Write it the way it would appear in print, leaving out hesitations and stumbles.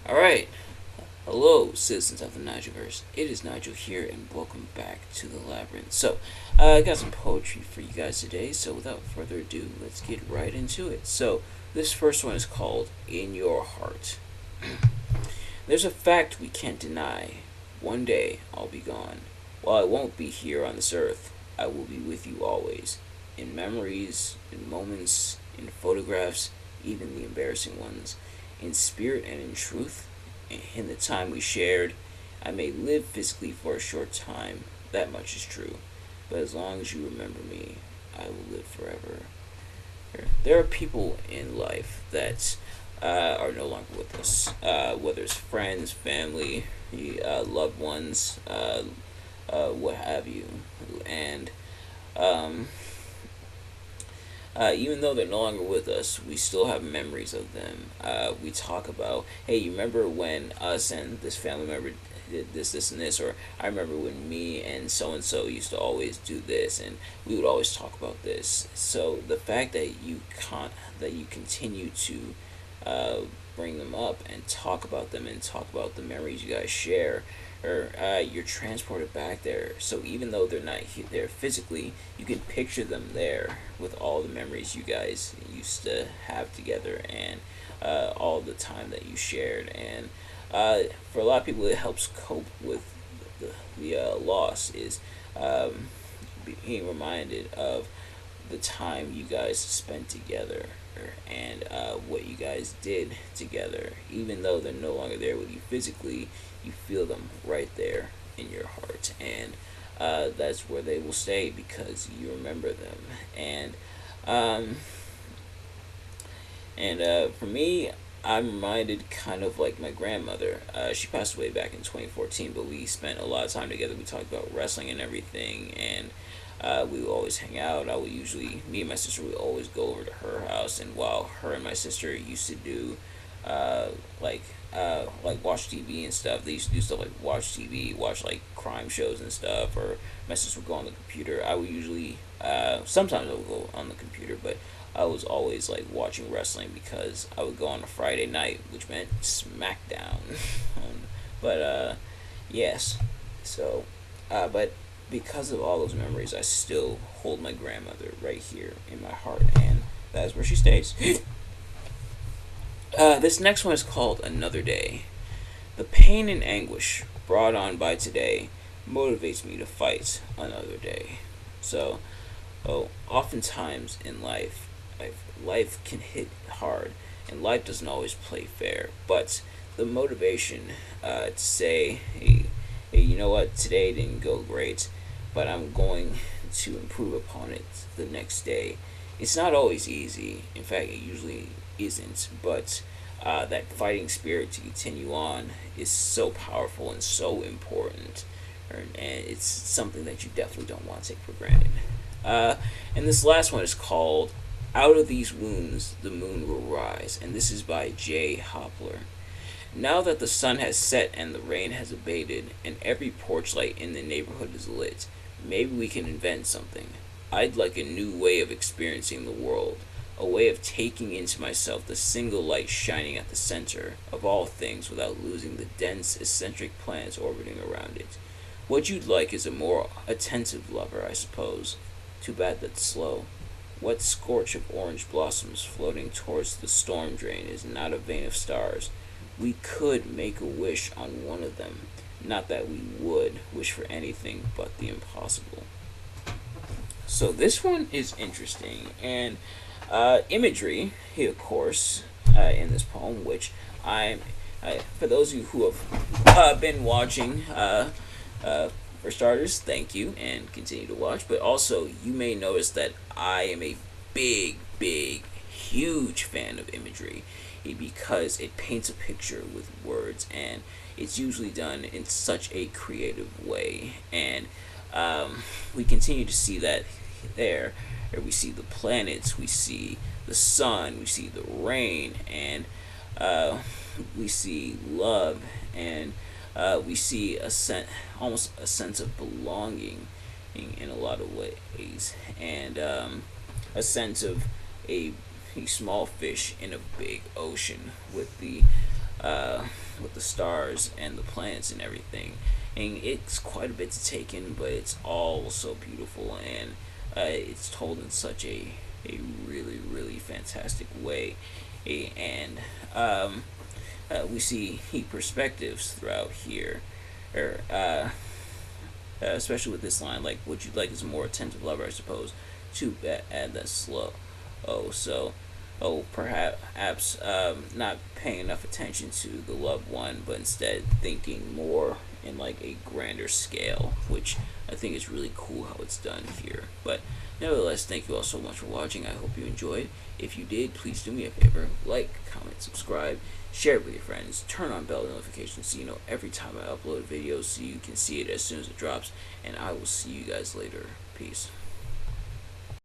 Alright, hello, citizens of the Nigelverse. It is Nigel here, and welcome back to the Labyrinth. So, I got some poetry for you guys today, so without further ado, let's get right into it. So, this first one is called In Your Heart. There's a fact we can't deny. One day, I'll be gone. While I won't be here on this earth, I will be with you always. In memories, in moments, in photographs, even the embarrassing ones. In spirit and in truth, in the time we shared, I may live physically for a short time, that much is true. But as long as you remember me, I will live forever. There are people in life that are no longer with us, whether it's friends, family, loved ones, what have you. And um, even though they're no longer with us, we still have memories of them. We talk about, hey, you remember when us and this family member did this, and this, or I remember when me and so used to always do this, and we would always talk about this. So the fact that you continue to uh, bring them up and talk about them and talk about the memories you guys share, or you're transported back there. So even though they're not there physically, you can picture them there with all the memories you guys used to have together, and all the time that you shared. And for a lot of people, it helps cope with the loss is um, being reminded of the time you guys spent together, and what you guys did together. Even though they're no longer there with you physically, you feel them right there in your heart, and that's where they will stay because you remember them. Um, and for me, I'm reminded kind of like my grandmother. She passed away back in 2014, but we spent a lot of time together. We talked about wrestling and everything, and we would always hang out. I would usually, me and my sister would always go over to her house, and while her and my sister used to do uh, like like watch TV and stuff. They used to do stuff like watch TV, watch like crime shows and stuff, or my sister would go on the computer. I would usually, sometimes I would go on the computer, but I was always like watching wrestling because I would go on a Friday night, which meant SmackDown. but yes, so but because of all those memories, I still hold my grandmother right here in my heart, and that's where she stays. This next one is called Another Day. The pain and anguish brought on by today motivates me to fight another day. So, oftentimes in life can hit hard, and life doesn't always play fair. But the motivation to say, hey, you know what, today didn't go great, but I'm going to improve upon it the next day. It's not always easy. In fact, it usually isn't. But that fighting spirit to continue on is so powerful and so important, and it's something that you definitely don't want to take for granted. Uh, and this last one is called "Out of These Wounds, the Moon Will Rise," and this is by Jay Hopler. Now that the sun has set and the rain has abated, and every porch light in the neighborhood is lit, maybe we can invent something. I'd like a new way of experiencing the world, a way of taking into myself the single light shining at the center of all things without losing the dense, eccentric planets orbiting around it. What you'd like is a more attentive lover, I suppose. Too bad that's slow. What scorch of orange blossoms floating towards the storm drain is not a vein of stars. We could make a wish on one of them. Not that we would wish for anything but the impossible. So this one is interesting, and imagery here, of course, in this poem, which for those of you who have been watching, for starters, thank you and continue to watch. But also, you may notice that I am a huge fan of imagery because it paints a picture with words, and it's usually done in such a creative way. And we continue to see that there. We see the planets, we see the sun, we see the rain, and we see love, and we see almost a sense of belonging in a lot of ways, and a sense of a small fish in a big ocean with the uh, with the stars and the planets and everything. And it's quite a bit to take in, but it's all so beautiful, and it's told in such a really really fantastic way. And we see perspectives throughout here, or especially with this line, like what you'd like is a more attentive lover, I suppose. To add that slow. Perhaps not paying enough attention to the loved one, but instead thinking more in like a grander scale, which I think is really cool how it's done here. But nevertheless, thank you all so much for watching. I hope you enjoyed. If you did, please do me a favor: like, comment, subscribe, share it with your friends, turn on bell notifications so you know every time I upload a video, so you can see it as soon as it drops. And I will see you guys later. Peace.